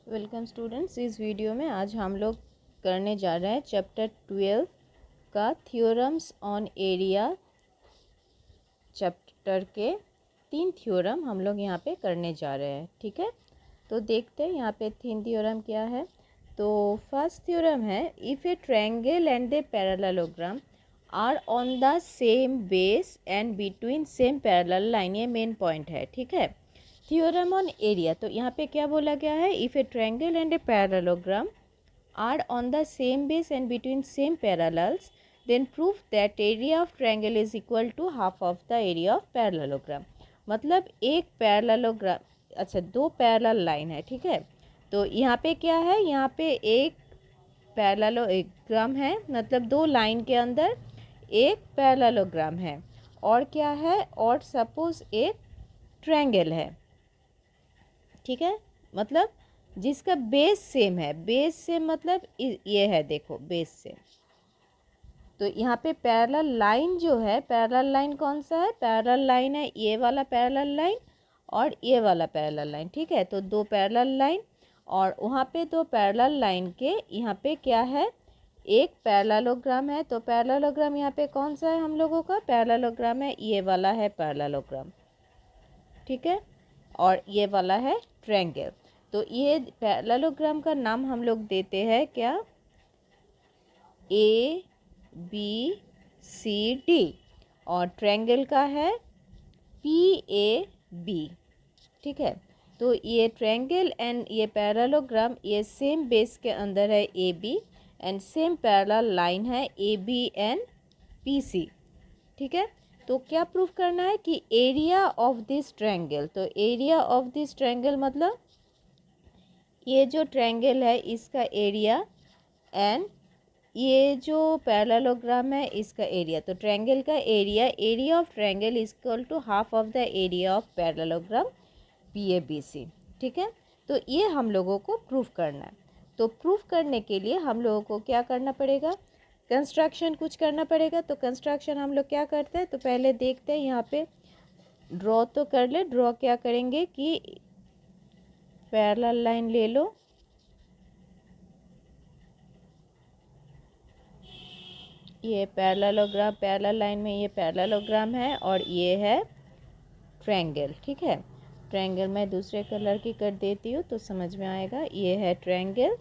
Welcome students. इस video में आज हम लोग करने जा रहे हैं चैप्टर 12 का थ्योरम्स ऑन एरिया। चैप्टर के 3 थ्योरम हम लोग यहाँ पे करने जा रहे हैं। ठीक है, तो देखते हैं यहाँ पे 3 थ्योरम क्या है। तो फर्स्ट थ्योरम है, if a triangle and a parallelogram are on the same base and between same parallel line, ये मेन पॉइंट है। ठीक है, थ्योरम ऑन एरिया। तो यहाँ पे क्या बोला गया है, if a triangle and a parallelogram are on the same base and between same parallels, then proof that area of triangle is equal to half of the area of parallelogram. मतलब एक parallelogram, अच्छा दो parallel line है। ठीक है, तो यहाँ पे क्या है, यहाँ पे एक पैरेललोग्राम है, मतलब दो लाइन के अंदर एक पैरेललोग्राम है। और क्या है, और सपोज एक ट्रायंगल है। ठीक है, मतलब जिसका बेस सेम है, बेस सेम मतलब ये है, देखो बेस सेम। तो यहाँ पे पैरेलल लाइन जो है, पैरेलल लाइन कौन सा है, पैरेलल लाइन है ये वाला पैरेलल लाइन और ये वाला पैरेलल लाइन। ठीक है, तो दो पैरेलल लाइन और वहाँ पे दो पैरेलल लाइन के यहाँ पे क्या है, एक पैरेललोग्राम है। तो पैरेललोग्राम यहाँ पे कौन सा है, हम लोगों का पैरेललोग्राम है ये वाला है पैरेललोग्राम। ठीक है, और ये वाला है ट्रायंगल। तो ये पैरेललोग्राम का नाम हम लोग देते हैं क्या, ए बी सी डी, और ट्रायंगल का है पी ए बी। ठीक है, तो ये ट्रायंगल एंड ये पैरेललोग्राम, ये सेम बेस के अंदर है A B, and same parallel line है A B and P C. ठीक है, तो क्या प्रूफ करना है कि एरिया ऑफ दिस ट्रायंगल, तो एरिया ऑफ दिस ट्रायंगल मतलब ये जो ट्रायंगल है इसका एरिया एंड ये जो पैरेललोग्राम है इसका एरिया। तो ट्रायंगल का area, area of triangle is equal to half of the area of parallelogram P A B C. ठीक है, तो ये हम लोगों को प्रूफ करना है। तो प्रूफ करने के लिए हम लोगों को क्या करना पड़ेगा, कंस्ट्रक्शन कुछ करना पड़ेगा। तो कंस्ट्रक्शन हम लोग क्या करते हैं, तो पहले देखते हैं यहाँ पे ड्रॉ तो कर ले। ड्रॉ क्या करेंगे कि पैरेलल लाइन ले लो, ये पैरेललोग्राम, पैरेलल लाइन में ये पैरेललोग्राम है और ये है ट्रायंगल। ठीक है, ट्रायंगल मैं दूसरे कलर की कर देती हूँ तो समझ में आएगा। ये है ट्रायंगल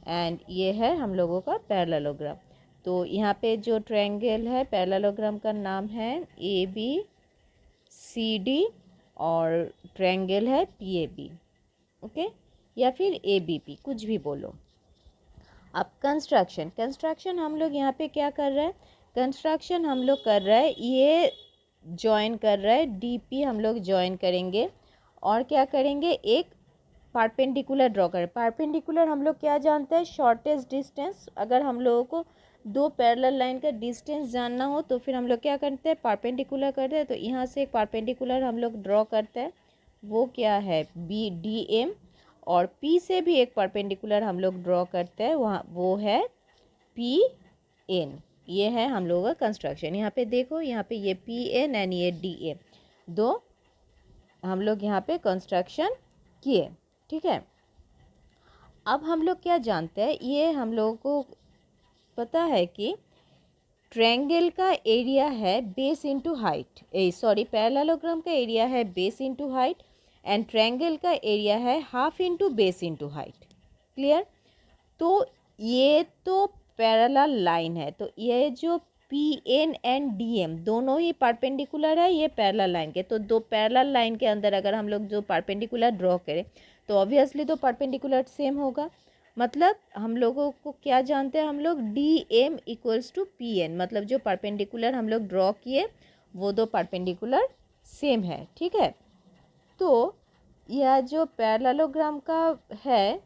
एंड ये है हम लोगों का पैरेललोग्राम। तो यहाँ पे जो ट्रायंगल है, पैरेललोग्राम का नाम है ए बी सी डी और ट्रायंगल है पी ए बी। ओके, या फिर ए बी पी, कुछ भी बोलो। अब कंस्ट्रक्शन हम लोग यहाँ पे क्या कर रहे हैं, कंस्ट्रक्शन हम लोग कर रहे हैं, ये जॉइन कर रहे हैं, डी पी हम लोग जॉइन करेंगे और क्या करेंगे, एक परपेंडिकुलर ड्रॉ करें। परपेंडिकुलर हम लोग क्या जानते हैं, शॉर्टेस्ट डिस्टेंस। अगर हम लोगों को दो पैरेलल लाइन का डिस्टेंस जानना हो तो फिर हम लोग क्या करते हैं, परपेंडिकुलर करते हैं। तो यहाँ से एक परपेंडिकुलर हम लोग ड्रॉ करते हैं, वो क्या है बी डी एम, और P से भी एक परपेंडिकुलर हम लोग ड्रॉ करते हैं, वहाँ वो है पी एन। ये है हम लोगों का कंस्ट्रक्शन। यहाँ पे देखो, यहाँ पे ये पी एन एंड ये डी एम, दो हम लोग यहाँ पे कंस्ट्रक्शन किए। ठीक है, अब हम लोग क्या जानते हैं, ये हम लोगों को पता है कि ट्रायंगल का एरिया है base into height, sorry parallelogram का एरिया है base into height and triangle का एरिया है half into base into height. Clear. तो ये तो पैरेलल लाइन है, तो ये जो P N and D M दोनों ही परपेंडिकुलर है ये पैरेलल लाइन के। तो दो पैरेलल लाइन के अंदर अगर हम लोग जो परपेंडिकुलर ड्रॉ करें तो ऑब्वियसली तो परपेंडिकुलर सेम होगा। मतलब हम लोगों को क्या जानते हैं, हम लोग D M equals to P N, मतलब जो परपेंडिकुलर हम लोग ड्रॉ किए वो दो परपेंडिकुलर सेम है। ठीक है, तो यह जो पैरेललोग्राम का है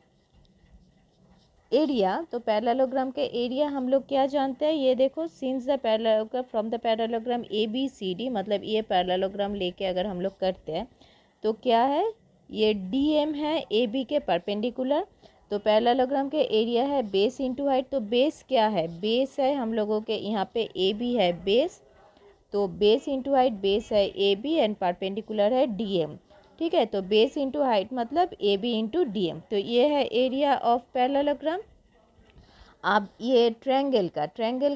एरिया, तो पैरेललोग्राम के एरिया हम लोग क्या जानते हैं, ये देखो, since the parallelogram from the parallelogram A B C D, मतलब ये पैरेललोग्राम लेके अगर हम लोग करते हैं तो क्या है, ये डी एम है ए बी के परपेंडिकुलर। तो पैरेललोग्राम के एरिया है बेस इंटू हाइट। तो बेस क्या है, बेस है हम लोगों के यहाँ पे ए बी है बेस, तो बेस इंटू हाइट, बेस है ए बी एंड परपेंडिकुलर है डी एम। ठीक है। तो बेस इंटू हाइट मतलब A B into D M. तो ये है एरिया ऑफ पैरेललोग्राम। अब ये ट्रायंगल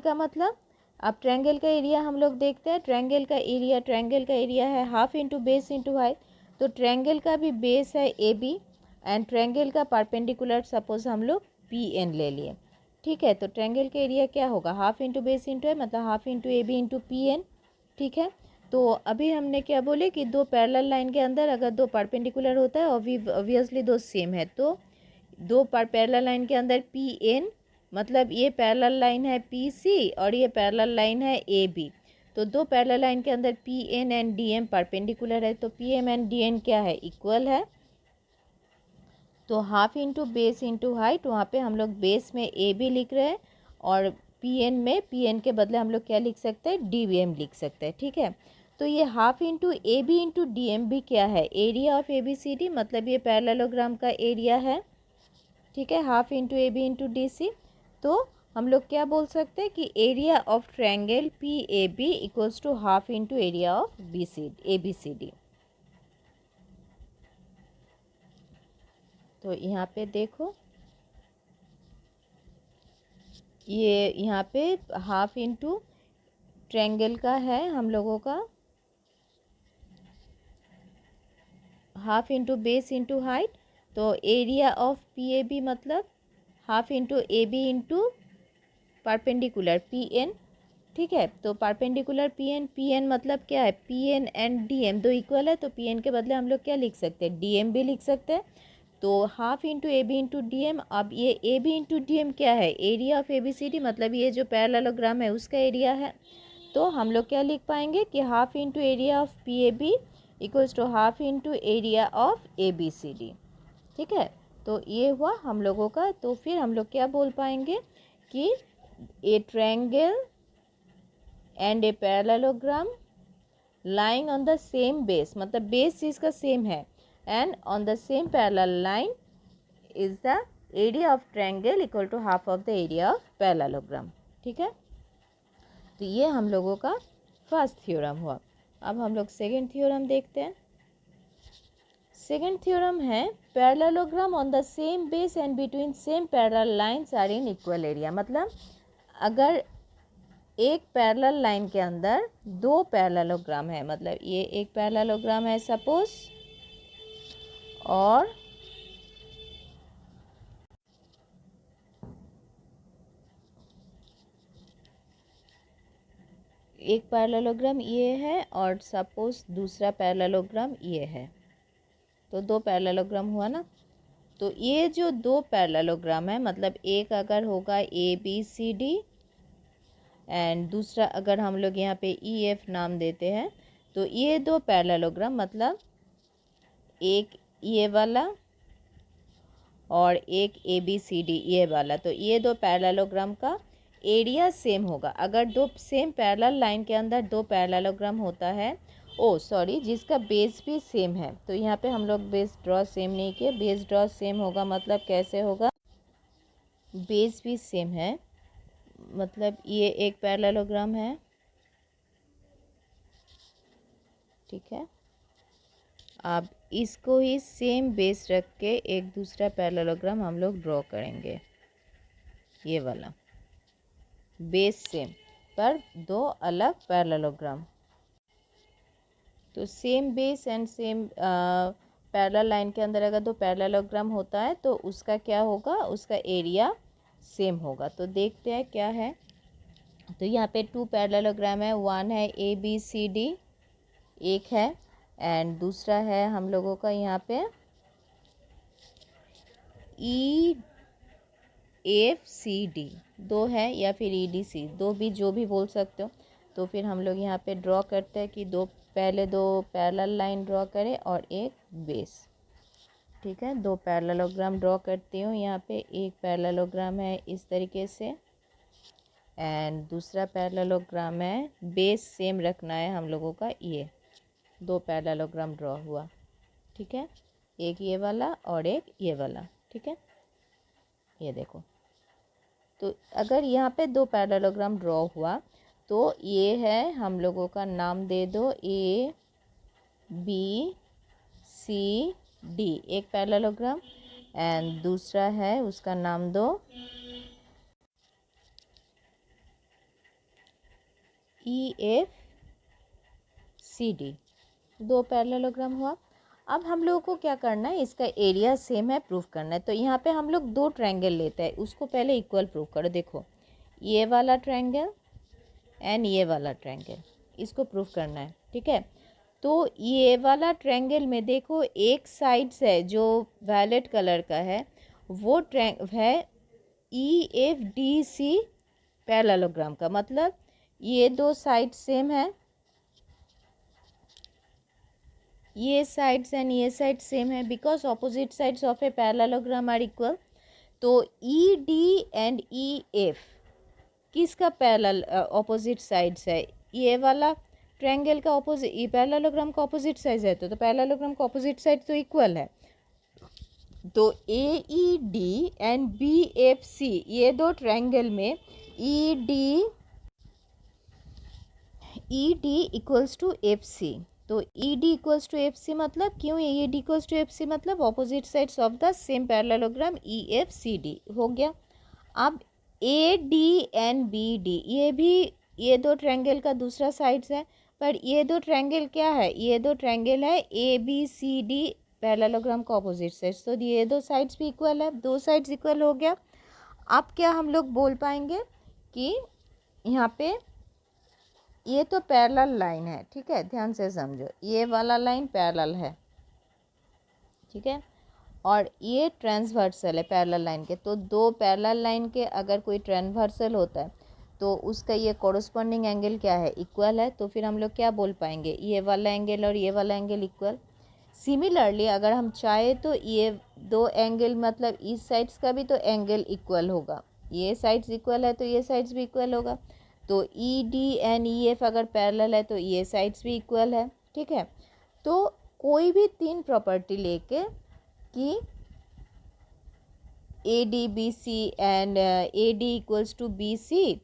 का मतलब, अब ट्रायंगल का एरिया हम लोग देखते हैं। ट्रायंगल का एरिया है half into base into height. तो ट्रायंगल का भी बेस है ए बी एंड ट्रायंगल का परपेंडिकुलर सपोज हम लोग पी एन ले लिए। ठीक है। तो ट्रायंगल का एरिया क्या होगा, हाफ इंटू बेस इंटू है मतलब half into A B into P N. ठीक है। तो अभी हमने क्या बोले कि दो पैरेलल लाइन के अंदर अगर दो परपेंडिकुलर होता है ऑब्वियसली दो सेम है, तो दो पैरेलल लाइन के अंदर पी एन मतलब ये पैरेलल लाइन है पी सी और ये पैरेलल लाइन है ए बी। तो दो पैरेलल लाइन के अंदर P N and D M perpendicular है, तो P M and D N क्या है, इक्वल है। तो half into base into height, वहाँ पे हम लोग बेस में ए बी लिख रहे हैं और पी एन के बदले हम लोग क्या लिख सकते हैं, डी बी एम लिख सकते हैं। ठीक है। तो ये half into A B into D M भी क्या है, area of A B C D मतलब ये पैरेललोग्राम का एरिया है। ठीक है। Half into A B into D C. तो हम लोग क्या बोल सकते हैं कि area of triangle P A B equals to half into area of B C A B C D. तो यहाँ पे देखो, ये यहाँ पे हाफ इंटू ट्रायंगल का है हम लोगों का, half into base into height. तो area of P A B मतलब half into A B into perpendicular P N. ठीक है। तो परपेंडिकुलर पी एन मतलब क्या है, P N and D M दो इक्वल है, तो पी एन के बदले हम लोग क्या लिख सकते हैं, डी एम भी लिख सकते हैं। तो half into A B into D M. अब ये A B into D M क्या है, area of A B C D मतलब ये जो पैरेललोग्राम है उसका एरिया है। तो हम लोग क्या लिख पाएंगे कि half into area of P A B equals to half into area of A B C D. ठीक है। तो ये हुआ हम लोगों का। तो फिर हम लोग क्या बोल पाएंगे कि a triangle and a parallelogram lying on the same base मतलब बेस जिसका सेम है and on the same parallel line is the area of triangle equal to half of the area of parallelogram. ठीक है। तो ये हम लोगों का फर्स्ट थ्योरम हुआ। अब हम लोग सेकंड थ्योरम देखते हैं। सेकंड थ्योरम है parallelogram on the same base and between same parallel lines are in equal area. मतलब अगर एक पैरेलल लाइन के अंदर दो पैरेललोग्राम है, मतलब ये एक पैरेललोग्राम है सपोज, और एक पैरेललोग्राम ये है और सपोज दूसरा पैरेललोग्राम ये है, तो दो पैरेललोग्राम हुआ ना। तो ये जो दो पैरेललोग्राम है मतलब एक अगर होगा A B C D and दूसरा अगर हम लोग यहाँ पे ई एफ नाम देते हैं, तो ये दो पैरेललोग्राम मतलब एक ये वाला और एक ए बी सी डी ये वाला, तो ये दो पैरेललोग्राम का एरिया सेम होगा। अगर दो सेम पैरेलल लाइन के अंदर दो पैरेललोग्राम होता है, ओ सॉरी, जिसका बेस भी सेम है, तो यहाँ पे हम लोग बेस ड्रॉ सेम नहीं किए। बेस ड्रॉ सेम होगा मतलब कैसे होगा, बेस भी सेम है मतलब ये एक पैरेललोग्राम है। ठीक है। अब इसको ही सेम बेस रख के एक दूसरा पैरेललोग्राम हम लोग ड्रॉ करेंगे, ये वाला बेस सेम पर दो अलग पैरेललोग्राम। तो same base and same parallel line के अंदर अगर दो पैरेललोग्राम होता है तो उसका क्या होगा, उसका एरिया सेम होगा। तो देखते हैं क्या है। तो यहाँ पे टू पैरेललोग्राम है, वन है ए बी सी डी एक है एंड दूसरा है हम लोगों का यहाँ पे ई एफ सी डी दो है, या फिर ई डी सी दो भी, जो भी बोल सकते हो। तो फिर हम लोग यहाँ पे ड्रॉ करते हैं कि पहले दो पैरेलल लाइन ड्रॉ करें और एक बेस। ठीक है। दो पैरेललोग्राम ड्रॉ करती हूँ। यहाँ पे एक पैरेललोग्राम है इस तरीके से एंड दूसरा पैरेललोग्राम है, बेस सेम रखना है हम लोगों का। ये दो पैरेललोग्राम ड्रॉ हुआ। ठीक है। एक ये वाला और एक ये वाला। ठीक है। ये देखो, तो अगर यहाँ पे दो पैरेललोग्राम ड्रॉ हुआ तो ये है हम लोगों का, नाम दे दो ए बी सी डी, एक पैरेललोग्राम, एंड दूसरा है उसका नाम दो ई एफ सी डी, दो पैरेललोग्राम हुआ। अब हम लोगों को क्या करना है, इसका एरिया सेम है, प्रूफ करना है। तो यहाँ पे हम लोग दो ट्रायंगल लेते हैं, उसको पहले इक्वल प्रूफ करो। देखो ये वाला ट्रायंगल एंड ये वाला ट्रायंगल, इसको प्रूफ करना है, ठीक है। तो ये वाला ट्रायंगल में देखो एक साइड है जो वायलेट कलर का है, वो है E F D C parallelogram का, मतलब ये दो साइड सेम है, ये साइड्स एंड ये साइड सेम है, because opposite sides of a parallelogram are equal. तो E D and E F किसका पैरेलल ऑपोजिट साइड्स है, ये वाला ट्रायंगल का ऑपोजिट, ये पैरेललोग्राम का ऑपोजिट साइड है, तो पैरेललोग्राम का ऑपोजिट साइड तो इक्वल है। तो A E D and B F C, ये दो ट्रायंगल में E D equals to F C. तो E D equals to F C मतलब, क्यों E D equals to F C मतलब opposite sides of the same parallelogram E F C D हो गया। अब A D and B D, ये भी ये दो ट्रायंगल का दूसरा साइड्स है, पर ये दो ट्रायंगल क्या है, ये दो ट्रायंगल है A B C D parallelogram का ऑपोजिट साइड्स, तो ये दो साइड्स भी इक्वल है, दो साइड्स इक्वल हो गया। अब क्या हम लोग बोल पाएंगे कि यहाँ पे ये तो पैरेलल लाइन है, ठीक है, ध्यान से समझो, ये वाला लाइन पैरेलल है, ठीक है, और ये ट्रांसवर्सल है पैरेलल लाइन के। तो दो पैरेलल लाइन के अगर कोई ट्रांसवर्सल होता है तो उसका ये कोरस्पॉन्डिंग एंगल क्या है, इक्वल है। तो फिर हम लोग क्या बोल पाएंगे, ये वाला एंगल और ये वाला एंगल इक्वल। सिमिलरली अगर हम चाहे तो ये दो एंगल, मतलब इस साइड्स का भी तो एंगल इक्वल होगा, ये साइड्स इक्वल है तो ये साइड्स भी इक्वल होगा। तो E D and E F अगर पैरेलल है तो ये साइड्स भी इक्वल है, ठीक है। तो कोई भी तीन प्रॉपर्टी लेके कि A D B C and A D equals to B C,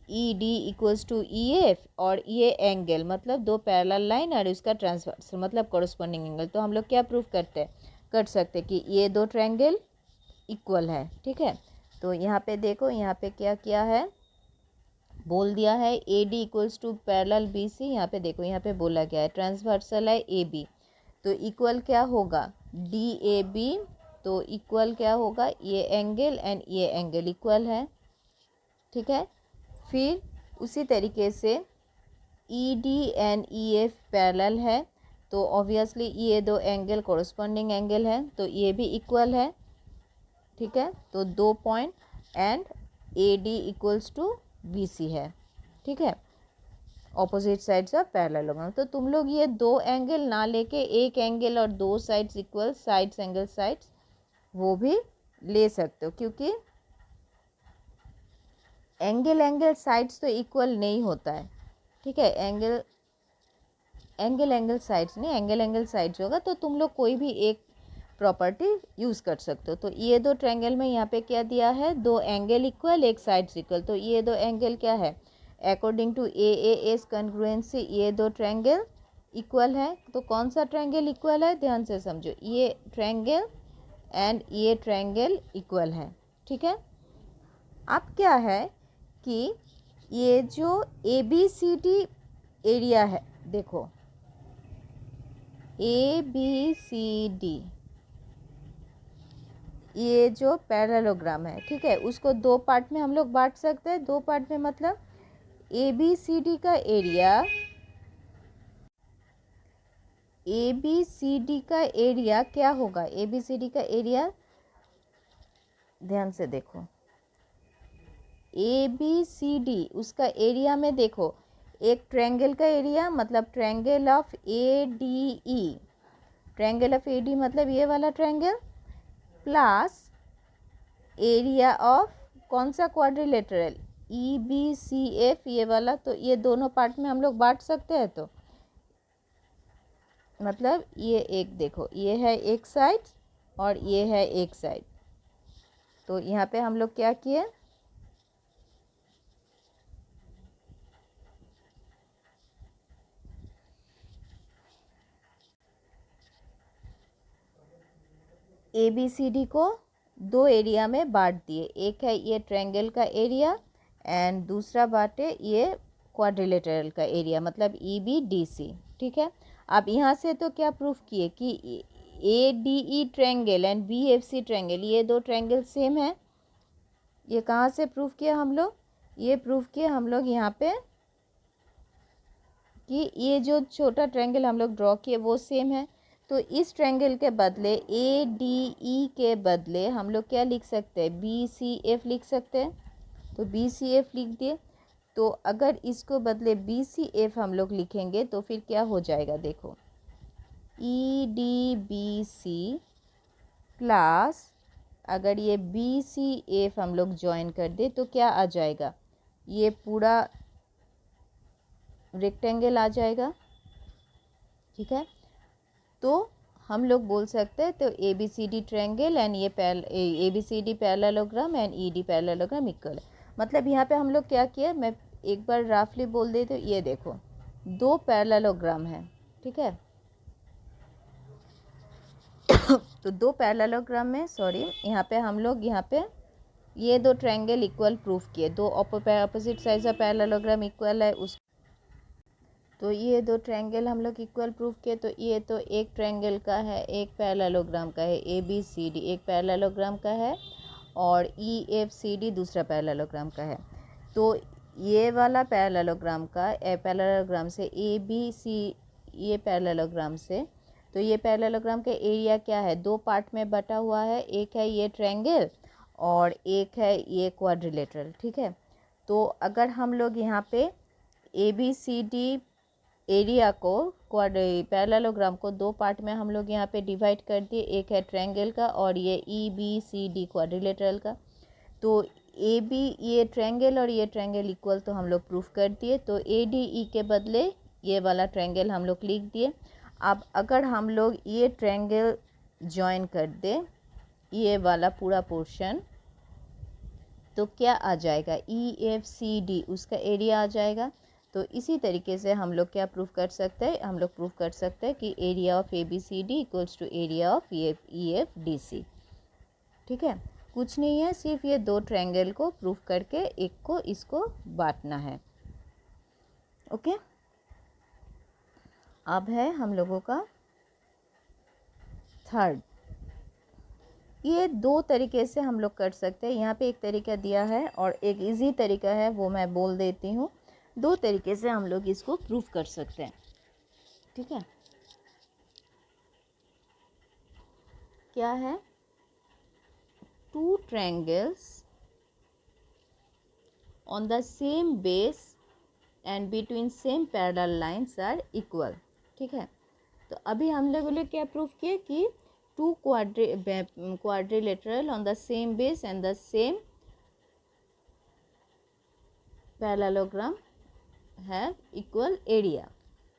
E D equals to E F, और ये एंगल मतलब दो पैरेलल लाइन और उसका ट्रांसवर्स मतलब कोरस्पॉन्डिंग एंगल, तो हम लोग क्या प्रूफ कर सकते हैं कि ये दो ट्रायंगल इक्वल है, ठीक है। तो यहाँ पे देखो, यहाँ पे क्या किया है, बोल दिया है A D equals to parallel B C. यहाँ पे देखो, यहाँ पे बोला गया है ट्रांसवर्सल है ए बी, तो इक्वल क्या होगा डी ए बी, तो इक्वल क्या होगा, ये एंगल एंड ये एंगल इक्वल है, ठीक है। फिर उसी तरीके से ई D and E F parallel है, तो ऑब्वियसली ये दो एंगल कोरस्पॉन्डिंग एंगल है, तो ये भी इक्वल है, ठीक है। तो दो point and A D equals to B C है, ठीक है, ऑपोजिट साइड्स ऑफ पैरेललोग्राम। तो तुम लोग ये दो एंगल ना लेके एक एंगल और दो sides equal, sides angle sides, वो भी ले सकते हो, क्योंकि एंगल साइड्स तो इक्वल नहीं होता है, ठीक है। एंगल साइड्स नहीं, एंगल साइड्स होगा, तो तुम लोग कोई भी एक प्रॉपर्टी यूज़ कर सकते हो। तो ये दो ट्रायंगल में यहाँ पे क्या दिया है, दो एंगल इक्वल एक साइड्स इक्वल, तो ये दो एंगल क्या है, according to A S congruency ये दो ट्रायंगल इक्वल है। तो कौन सा ट्रायंगल इक्वल है, ध्यान से समझो, ये ट्रायंगल एंड ये ट्रायंगल इक्वल है, ठीक है। अब क्या है कि ये जो A B C D area है, देखो ए बी सी डी, ये जो पैरेललोग्राम है, ठीक है, उसको दो पार्ट में हम लोग बांट सकते हैं। दो पार्ट में मतलब ए बी सी डी का area, A B C D का एरिया क्या होगा, ए बी सी डी का एरिया ध्यान से देखो, ए बी सी डी उसका एरिया में देखो, एक ट्रायंगल का एरिया मतलब triangle of A D E, triangle of A D मतलब ये वाला ट्रायंगल, प्लस एरिया ऑफ कौन सा quadrilateral E B C F ये वाला, तो ये दोनों पार्ट में हम लोग बांट सकते हैं। तो मतलब ये एक देखो, ये है एक साइड और ये है एक साइड, तो यहाँ पे हम लोग क्या किए, ए बी सी डी को दो एरिया में बांट दिए, एक है ये ट्रायंगल का एरिया एंड दूसरा बाटे ये क्वाड्रिलेटरल का एरिया, मतलब ई बी डी सी। ठीक है, अब यहाँ से तो क्या प्रूफ किए कि A D E triangle and B F C triangle, ये दो ट्रायंगल सेम है। ये कहाँ से प्रूफ किया हम लोग? ये प्रूफ किया हम लोग यहाँ पे कि ये जो छोटा ट्रायंगल हम लोग ड्रॉ किए वो सेम है। तो इस ट्रायंगल के बदले ए डी ई के बदले हम लोग क्या लिख सकते हैं? बी सी एफ लिख सकते हैं। तो बी सी एफ लिख दिए। तो अगर इसको बदले बी सी एफ हम लोग लिखेंगे तो फिर क्या हो जाएगा? देखो, E D B C plus अगर ये बी सी एफ हम लोग ज्वाइन कर दे तो क्या आ जाएगा? ये पूरा रेक्टेंगल आ जाएगा। ठीक है, तो हम लोग बोल सकते हैं तो A B C D triangle and ये A B C D parallelogram and E D parallelogram equal है। मतलब यहाँ पे हम लोग क्या किया, मैं एक बार रफली बोल देती हूँ। ये देखो, दो पैरेललोग्राम है। ठीक है, तो दो पैरेललोग्राम में यहाँ पे हम लोग ये दो ट्रायंगल इक्वल प्रूफ किए, दो अपोजिट साइड का पैरेललोग्राम इक्वल है उस, तो ये दो ट्रायंगल हम लोग इक्वल प्रूफ किए। तो ये तो एक ट्रायंगल का है, एक पैरेललोग्राम का है। ए बी सी डी एक पैरेललोग्राम का है और ई एफ सी डी दूसरा पैरेललोग्राम का है। तो ये वाला पैरेललोग्राम से ए बी सी, ये पैरेललोग्राम से, तो ये पैरेललोग्राम का एरिया क्या है? दो पार्ट में बटा हुआ है, एक है ये ट्रायंगल और एक है ये क्वाड्रिलेटरल। ठीक है, तो अगर हम लोग यहाँ पे A B C D area को पैरेललोग्राम को दो पार्ट में हम लोग यहाँ पे डिवाइड कर दिए, एक है ट्रायंगल का और ये E B C D quadrilateral का। तो ए बी, ये ट्रायंगल और ये ट्रायंगल इक्वल तो हम लोग प्रूफ कर दिए। तो ए डी ई के बदले ये वाला ट्रायंगल हम लोग लिख दिए। अब अगर हम लोग ये ट्रायंगल जॉइन कर दे, ये वाला पूरा पोर्शन, तो क्या आ जाएगा? ई एफ सी डी उसका एरिया आ जाएगा। तो इसी तरीके से हम लोग क्या प्रूफ कर सकते हैं? हम लोग प्रूफ कर सकते हैं कि area of A B C D equals to area of E F D C. ठीक है, कुछ नहीं है, सिर्फ ये दो ट्रायंगल को प्रूफ करके एक को इसको बांटना है। ओके, अब है हम लोगों का थर्ड। ये दो तरीके से हम लोग कर सकते हैं। यहाँ पे एक तरीका दिया है और एक इजी तरीका है, वो मैं बोल देती हूँ। दो तरीके से हम लोग इसको प्रूफ कर सकते हैं। ठीक है, क्या है? Two triangles on the same base and between same parallel lines are equal. ठीक है, तो अभी हम लोगों ने क्या प्रूफ किया कि to quadrilateral on the same base and the same parallelogram have equal area।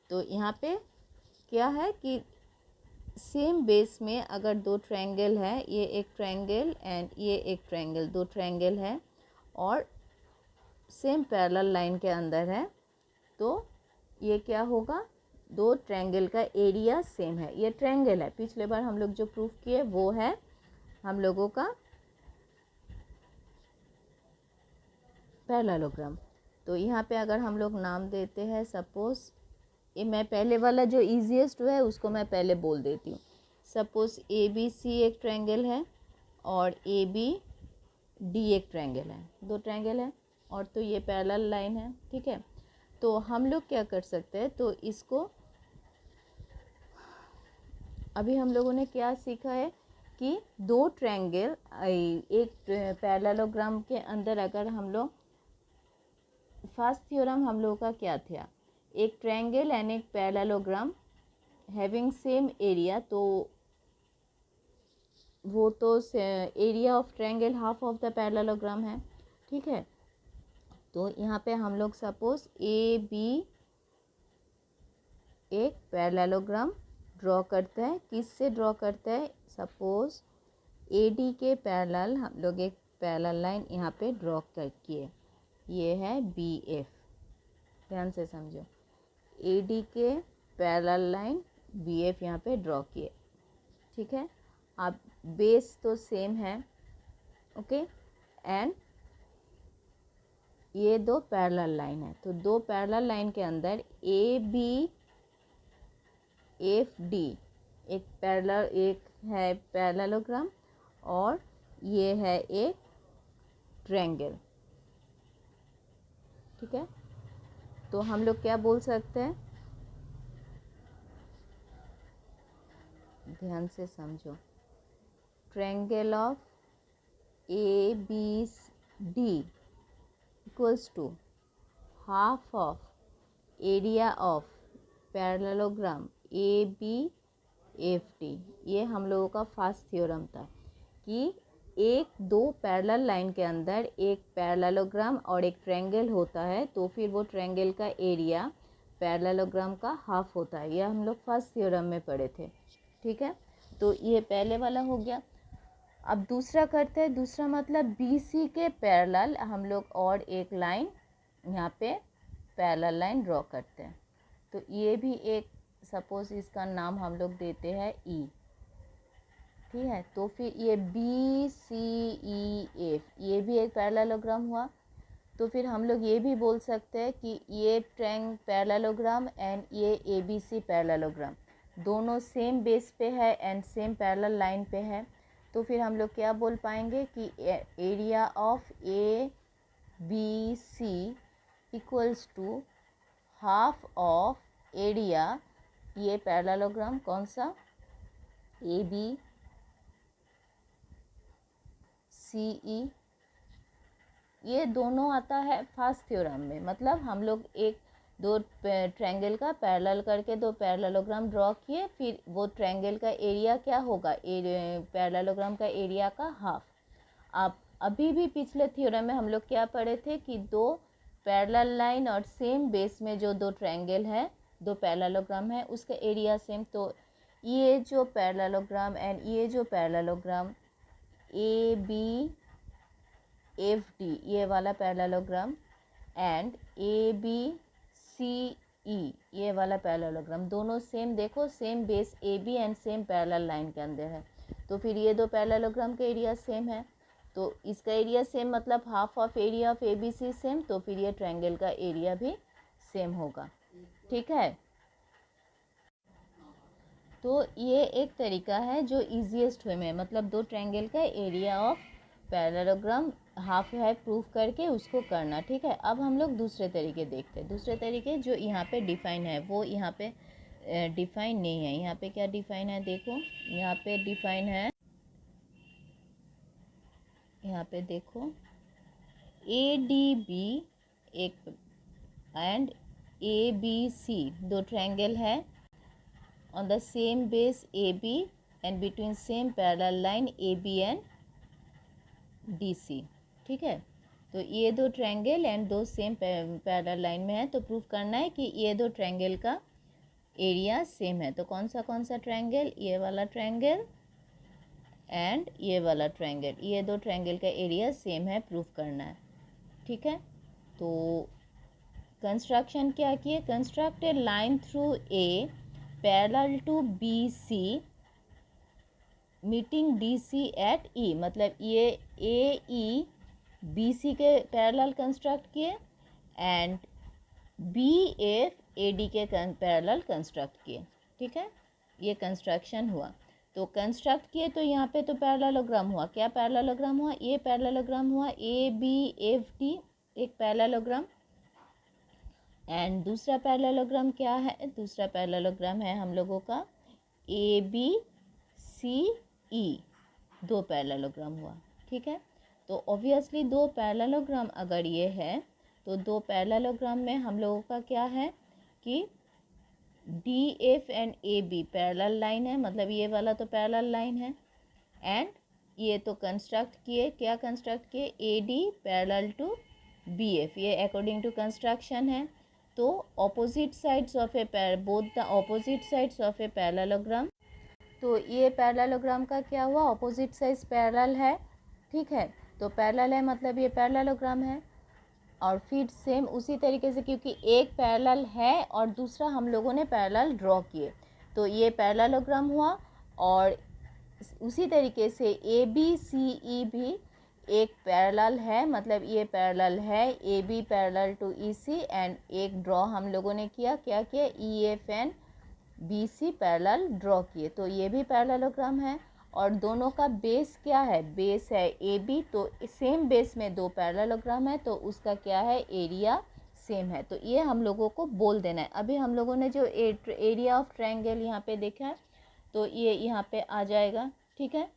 तो यहाँ पे क्या है कि सेम बेस में अगर दो ट्रायंगल है, ये एक ट्रायंगल एंड ये एक ट्रायंगल, दो ट्रायंगल है और सेम पैरेलल लाइन के अंदर है, तो ये क्या होगा? दो ट्रायंगल का एरिया सेम है। ये ट्रायंगल है, पिछले बार हम लोग जो प्रूफ किए वो है हम लोगों का पैरेललोग्राम। तो यहाँ पे अगर हम लोग नाम देते हैं, सपोज ये मैं पहले वाला जो इजीएस्ट है उसको मैं पहले बोल देती हूँ। सपोज ए बी सी एक ट्रायंगल है और ए बी डी एक ट्रायंगल है, दो ट्रायंगल है और तो ये पैरेलल लाइन है। ठीक है, तो हम लोग क्या कर सकते हैं? तो इसको अभी हम लोगों ने क्या सीखा है कि दो ट्रायंगल एक पैरेललोग्राम के अंदर अगर हम लोग, फर्स्ट थ्योरम हम लोगों का क्या था? एक ट्रायंगल एंड एक पैरेललोग्राम हैविंग सेम एरिया, तो वो तो area of triangle half of the parallelogram है। ठीक है, तो यहाँ पे हम लोग सपोज ए बी एक पैरेललोग्राम ड्रॉ करते हैं। किससे ड्रॉ करते हैं? सपोज ए डी के पैरेलल हम लोग एक पैरेलल लाइन यहाँ पे ड्रॉ कर किए, ये है बी एफ। ध्यान से समझो, ए डी के पैरेलल लाइन बी एफ यहाँ पे ड्रॉ किए। ठीक है, आप बेस तो सेम है, ओके, एंड ये दो पैरेलल लाइन है, तो दो पैरेलल लाइन के अंदर ए बी एफ डी एक है पैरेललोग्राम और ये है एक ट्रायंगल, ठीक है। तो हम लोग क्या बोल सकते हैं, ध्यान से समझो, triangle of A B D equals to half of area of parallelogram A B F D. ये हम लोगों का फर्स्ट थ्योरम था कि एक दो पैरेलल लाइन के अंदर एक पैरेललोग्राम और एक ट्रायंगल होता है तो फिर वो ट्रायंगल का एरिया पैरेललोग्राम का हाफ होता है। ये हम लोग फर्स्ट थ्योरम में पढ़े थे, ठीक है। तो ये पहले वाला हो गया। अब दूसरा करते हैं। दूसरा मतलब बी सी के पैरेलल हम लोग और एक लाइन यहाँ पे पैरेलल लाइन ड्रॉ करते हैं। तो ये भी एक, सपोज इसका नाम हम लोग देते हैं ई, ठीक है। तो फिर ये बी सी ई एफ ये भी एक पैरेललोग्राम हुआ। तो फिर हम लोग ये भी बोल सकते हैं कि ये पैरेललोग्राम एंड ये ए बी सी पैरेललोग्राम दोनों सेम बेस पे है एंड सेम पैरेलल लाइन पे है। तो फिर हम लोग क्या बोल पाएंगे कि area of A B C equals to half of area, ये पैरेललोग्राम कौन सा, ए बी सी ई, ये दोनों आता है फर्स्ट थ्योरम में। मतलब हम लोग एक दो ट्रायंगल का पैरेलल करके दो पैरेललोग्राम ड्रॉ किए, फिर वो ट्रायंगल का एरिया क्या होगा, पैरेललोग्राम का एरिया का हाफ। आप अभी भी पिछले थ्योरम में हम लोग क्या पढ़े थे कि दो पैरेलल लाइन और सेम बेस में जो दो ट्रायंगल है, दो पैरेललोग्राम है, उसका एरिया सेम। तो ये जो पैरेललोग्राम एंड ये जो parallelogram A B F D ये वाला parallelogram and A B C E ये वाला पैरेललोग्राम दोनों सेम, देखो same base A B and same parallel line के अंदर है। तो फिर ये दो पैरेललोग्राम का एरिया सेम है, तो इसका एरिया सेम मतलब half of area of A B C same, तो फिर ये ट्रायंगल का एरिया भी सेम होगा, ठीक है। तो ये एक तरीका है जो इजीएस्ट वे में, मतलब दो ट्रायंगल का एरिया ऑफ पैरेललोग्राम हाफ है प्रूफ करके उसको करना, ठीक है। अब हम लोग दूसरे तरीके देखते हैं। दूसरे तरीके जो यहाँ पे डिफाइन है वो यहाँ पे डिफाइन नहीं है। यहाँ पे क्या डिफाइन है, देखो यहाँ पे डिफाइन है, यहाँ पे देखो ए डी बी एक एंड ए बी सी दो ट्रायंगल है on the same base A B and between same parallel line A B and D C, ठीक है। तो ये दो ट्रायंगल एंड दो सेम पैरेलल लाइन में है, तो प्रूफ करना है कि ये दो ट्रायंगल का एरिया सेम है। तो कौन सा ट्रायंगल, ये वाला ट्रायंगल एंड ये वाला ट्रायंगल, ये दो ट्रायंगल का एरिया सेम है, प्रूफ करना है, ठीक है। तो कंस्ट्रक्शन क्या किए, construct a line through A parallel to B C meeting D C at E, मतलब ये ए ई बी सी के पैरेलल कंस्ट्रक्ट किए and B F A D के पैरेलल कंस्ट्रक्ट किए, ठीक है। ये कंस्ट्रक्शन हुआ। तो कंस्ट्रक्ट किए तो यहाँ पे तो पैरेललोग्राम हुआ, क्या पैरेललोग्राम हुआ, ये पैरेललोग्राम हुआ ए बी एफ डी एक पैरेललोग्राम एंड दूसरा पैरेललोग्राम क्या है, दूसरा पैरेललोग्राम है हम लोगों का ए बी सी ई दो पैरेललोग्राम हुआ, ठीक है। तो ऑब्वियसली दो पैरेललोग्राम अगर ये है तो दो पैरेललोग्राम में हम लोगों का क्या है कि D F and A B parallel line है, मतलब ये वाला तो पैरेलल लाइन है एंड ये तो कंस्ट्रक्ट किए, क्या कंस्ट्रक्ट किए, A D parallel to B F, ये अकॉर्डिंग टू कंस्ट्रक्शन है। तो opposite sides of a both the opposite sides of a parallelogram, तो ये पैरेललोग्राम का क्या हुआ, ऑपोजिट साइड्स पैरेलल है, ठीक है। तो पैरेलल है मतलब ये पैरेललोग्राम है। और फिर सेम उसी तरीके से क्योंकि एक पैरेलल है और दूसरा हम लोगों ने पैरेलल ड्रॉ किए, तो ये पैरेललोग्राम हुआ और उसी तरीके से ए बी सी ई भी एक पैरेलल है, मतलब ये पैरेलल है A B parallel to E C, and एक ड्रॉ हम लोगों ने किया, क्या किया, E F and B C parallel draw किए, तो ये भी पैरेललोग्राम है। और दोनों का बेस क्या है, बेस है ए बी, तो सेम बेस में दो पैरेललोग्राम है तो उसका क्या है, एरिया सेम है। तो ये हम लोगों को बोल देना है। अभी हम लोगों ने जो एरिया ऑफ ट्रायंगल यहाँ पे देखा है तो ये यहाँ पे आ जाएगा, ठीक है।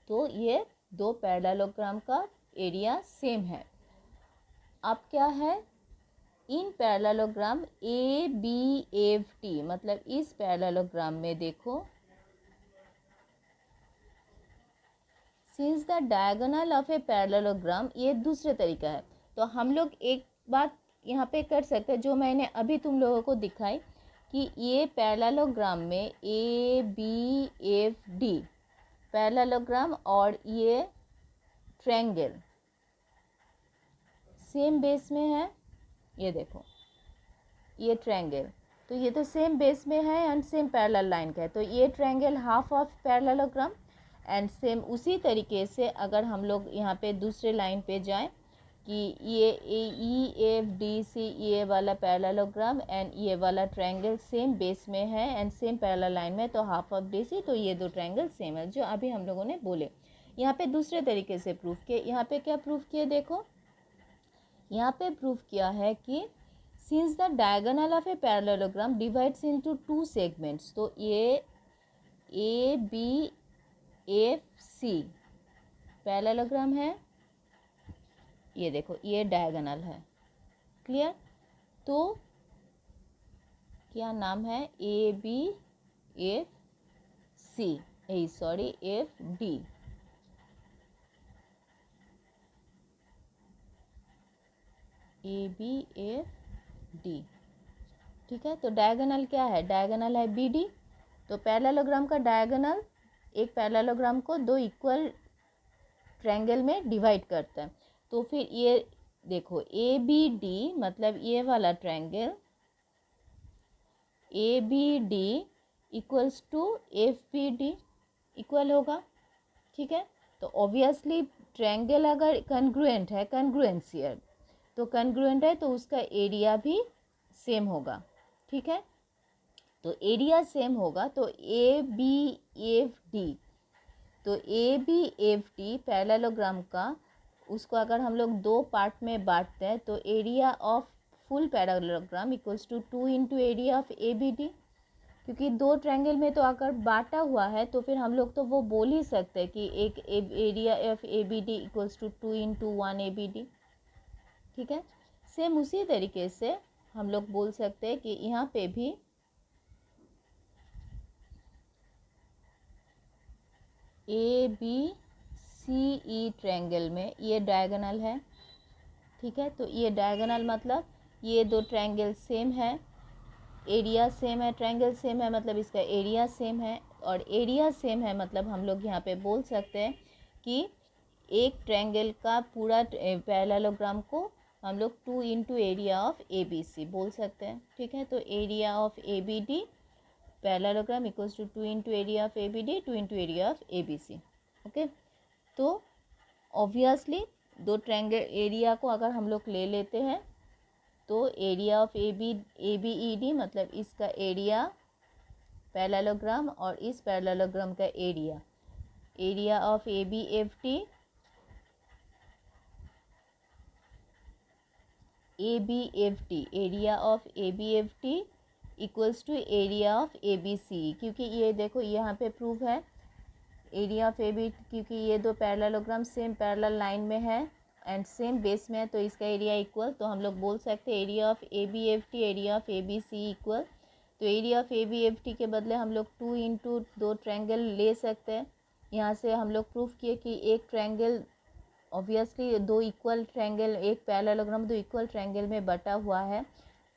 तो ये दो पैरेललोग्राम का एरिया सेम है। अब क्या है, in parallelogram A B F T, मतलब इस पैरेललोग्राम में देखो, since the diagonal of a parallelogram, ये दूसरे तरीका है। तो हम लोग एक बात यहाँ पे कर सकते हैं जो मैंने अभी तुम लोगों को दिखाई, कि ये पैरेललोग्राम में A B F D parallelogram और ये ट्रायंगल सेम बेस में है। ये देखो ये ट्रायंगल, तो ये तो सेम बेस में है एंड सेम पैरेलल लाइन का है, तो ये triangle half of parallelogram. And same उसी तरीके से अगर हम लोग यहाँ पे दूसरे लाइन पे जाएं कि ये ई एफ डी सी, ये वाला पैरेललोग्राम एंड ये वाला ट्रायंगल सेम बेस में है एंड सेम पैरेलल लाइन में, तो हाफ ऑफ डी सी, तो ये दो ट्रायंगल सेम है, जो अभी हम लोगों ने बोले। यहाँ पे दूसरे तरीके से प्रूफ किए। यहाँ पे क्या प्रूफ किए, देखो यहाँ पे प्रूफ किया है कि since the diagonal of a parallelogram divides into two segments, तो ये A B F C parallelogram है, ये देखो ये डायगोनल है, क्लियर। तो क्या नाम है, A B F C, sorry F D, A B F D, ठीक है। तो डायगोनल क्या है, डायगोनल है बी डी। तो पैरेललोग्राम का डायगोनल एक पैरेललोग्राम को दो इक्वल ट्रायंगल में डिवाइड करता है। तो फिर ये देखो ए बी डी, मतलब ये वाला triangle A B D equals to F B D equal होगा, ठीक है। तो ऑब्वियसली ट्रायंगल अगर कन्ग्रुएंट है, कन्ग्रुएंस हियर, तो कन्ग्रुएंट है तो उसका एरिया भी सेम होगा, ठीक है। तो एरिया सेम होगा, तो ए बी एफ डी, तो A B F D parallelogram का, उसको अगर हम लोग दो पार्ट में बांटते हैं तो area of full parallelogram equals to 2 into area of A B D, क्योंकि दो ट्रायंगल में तो अगर बांटा हुआ है तो फिर हम लोग तो वो बोल ही सकते हैं कि एक area of A B D equals to 2 into 1 A B D, ठीक है। सेम उसी तरीके से हम लोग बोल सकते हैं कि यहाँ पे भी ए बी सी ई ट्रायंगल में ये डायगोनल है, ठीक है। तो ये डायगोनल मतलब ये दो ट्रायंगल सेम है, एरिया सेम है, ट्रायंगल सेम है मतलब इसका एरिया सेम है, और एरिया सेम है मतलब हम लोग यहाँ पे बोल सकते हैं कि एक ट्रायंगल का पूरा पैरेललोग्राम को हम लोग 2 into area of A B C बोल सकते हैं, ठीक है। तो area of A B D parallelogram equals to 2 into area of A B D, 2 into area of A B C, okay. तो ऑब्वियसली दो ट्रायंगल एरिया को अगर हम लोग ले लेते हैं तो area of A B E D, मतलब इसका एरिया पैरेललोग्राम और इस पैरेललोग्राम का area, area of A B F T, A B F T, area of A B F T equals to area of A B C, क्योंकि ये देखो यहाँ पे प्रूफ है एरिया ऑफ ए बी, क्योंकि ये दो पैरेललोग्राम सेम पैरेलल लाइन में है एंड सेम बेस में है तो इसका एरिया इक्वल, तो हम लोग बोल सकते हैं area of A B F T, area of A B C equal. तो area of A B F T के बदले हम लोग 2 इंटू दो ट्रायंगल ले सकते हैं। यहाँ से हम लोग प्रूफ किए कि एक ट्रायंगल ऑब्वियसली दो इक्वल ट्रायंगल, एक पैरेललोग्राम दो इक्वल ट्रायंगल में बटा हुआ है,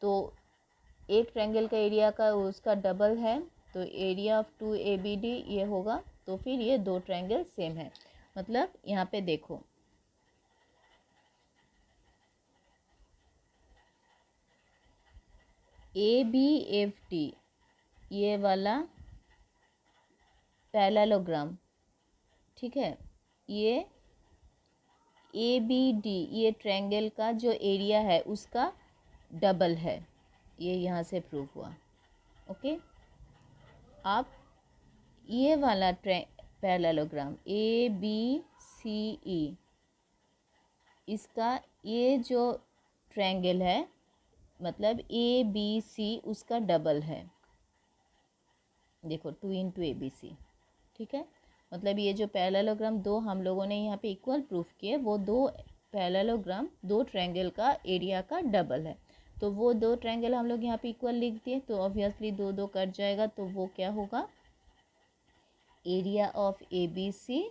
तो एक ट्रायंगल का एरिया का उसका डबल है, तो area of 2 A B D ये होगा। तो फिर ये दो ट्रायंगल सेम है, मतलब यहाँ पे देखो ए बी एफ टी, ये वाला पैरेललोग्राम, ठीक है, ये ABD ये ट्रायंगल का जो एरिया है उसका डबल है, ये यहाँ से प्रूव हुआ। ओके, आप ये वाला पैरेललोग्राम ABCE, इसका ये जो ट्रायंगल है मतलब ABC उसका डबल है, देखो 2 इंटू ABC, ठीक है। मतलब ये जो पैरेललोग्राम दो हम लोगों ने यहाँ पे इक्वल प्रूफ किए, वो दो पैरेललोग्राम दो ट्रायंगल का एरिया का डबल है। तो वो दो ट्रायंगल हम लोग यहाँ पे इक्वल लिख दिए, तो ऑब्वियसली दो दो कट जाएगा, तो वो क्या होगा, area of ABC,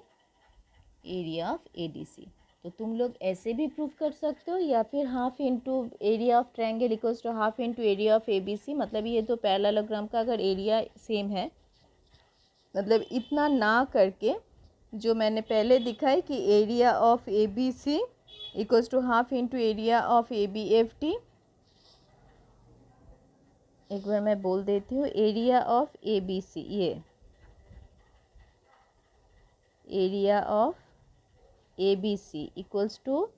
area of ADC। तो तुम लोग ऐसे भी प्रूफ कर सकते हो, या फिर half into area of triangle equals to half into area of ABC। मतलब ये तो पैरेललोग्राम का अगर एरिया सेम है, मतलब इतना ना करके जो मैंने पहले दिखाई कि area of ABC equals to half into area of ABFT, एक बार मैं बोल देती हूँ, एरिया ऑफ ABC, ये area of ABC equals to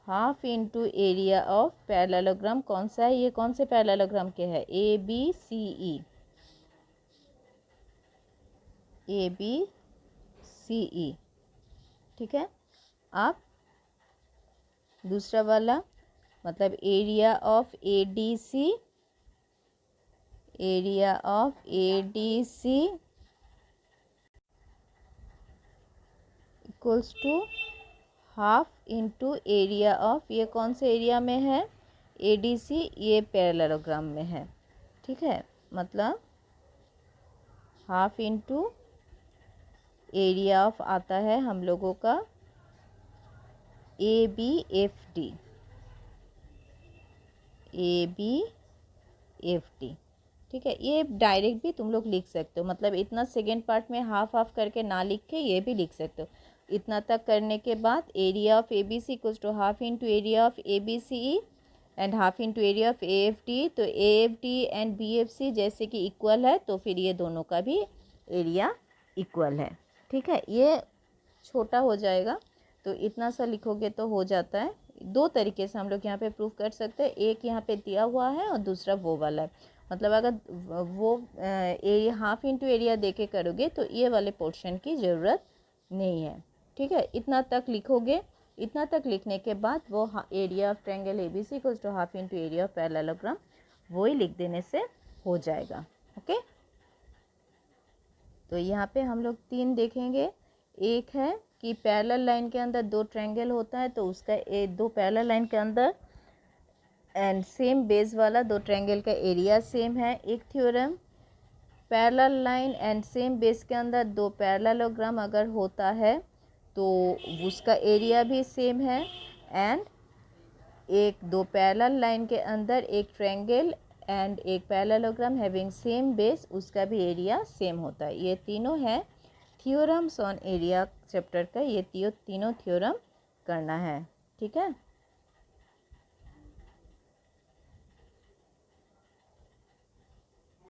half into area of parallelogram, कौन सा है, ये कौन से पैरेललोग्राम के है, ABCE, ABCE, ठीक है। आप दूसरा वाला मतलब area of ADC, area of ADC equals to half into area of, ये कौन से एरिया में है, ADC, ये पैरेललोग्राम में है, ठीक है। मतलब हाफ इंटू एरिया ऑफ आता है हम लोगों का ABFD, ABFD, ठीक है। ये डायरेक्ट भी तुम लोग लिख सकते हो, मतलब इतना सेकेंड पार्ट में हाफ हाफ करके ना लिख के ये भी लिख सकते हो। इतना तक करने के बाद area of ABC equals to half into area of ABCE and half into area of AFD। तो AFD एंड BFC जैसे कि इक्वल है, तो फिर ये दोनों का भी एरिया इक्वल है, ठीक है। ये छोटा हो जाएगा, तो इतना सा लिखोगे तो हो जाता है। दो तरीके से हम लोग यहाँ पे प्रूफ कर सकते हैं, एक यहाँ पे दिया हुआ है और दूसरा वो वाला है। मतलब अगर वो एरिया हाफ इंटू एरिया दे के करोगे तो ये वाले पोर्शन की ज़रूरत नहीं है, ठीक है। इतना तक लिखोगे, इतना तक लिखने के बाद वो area of triangle ABC equals to half into area of parallelogram, वो ही लिख देने से हो जाएगा। ओके, तो यहाँ पे हम लोग तीन देखेंगे। एक है कि पैरेलल लाइन के अंदर दो ट्रायंगल होता है, तो उसका दो पैरेलल लाइन के अंदर एंड सेम बेस वाला दो ट्रायंगल का एरिया सेम है। एक theorem, parallel line and same base के अंदर दो पैरेललोग्राम अगर होता है तो उसका एरिया भी सेम है। एंड एक दो पैरेलल लाइन के अंदर एक ट्रायंगल एंड एक पैरेललोग्राम हैविंग सेम बेस, उसका भी एरिया सेम होता है। ये तीनों है थ्योरम्स ऑन एरिया चैप्टर का, ये तीनों थ्योरम करना है, ठीक है।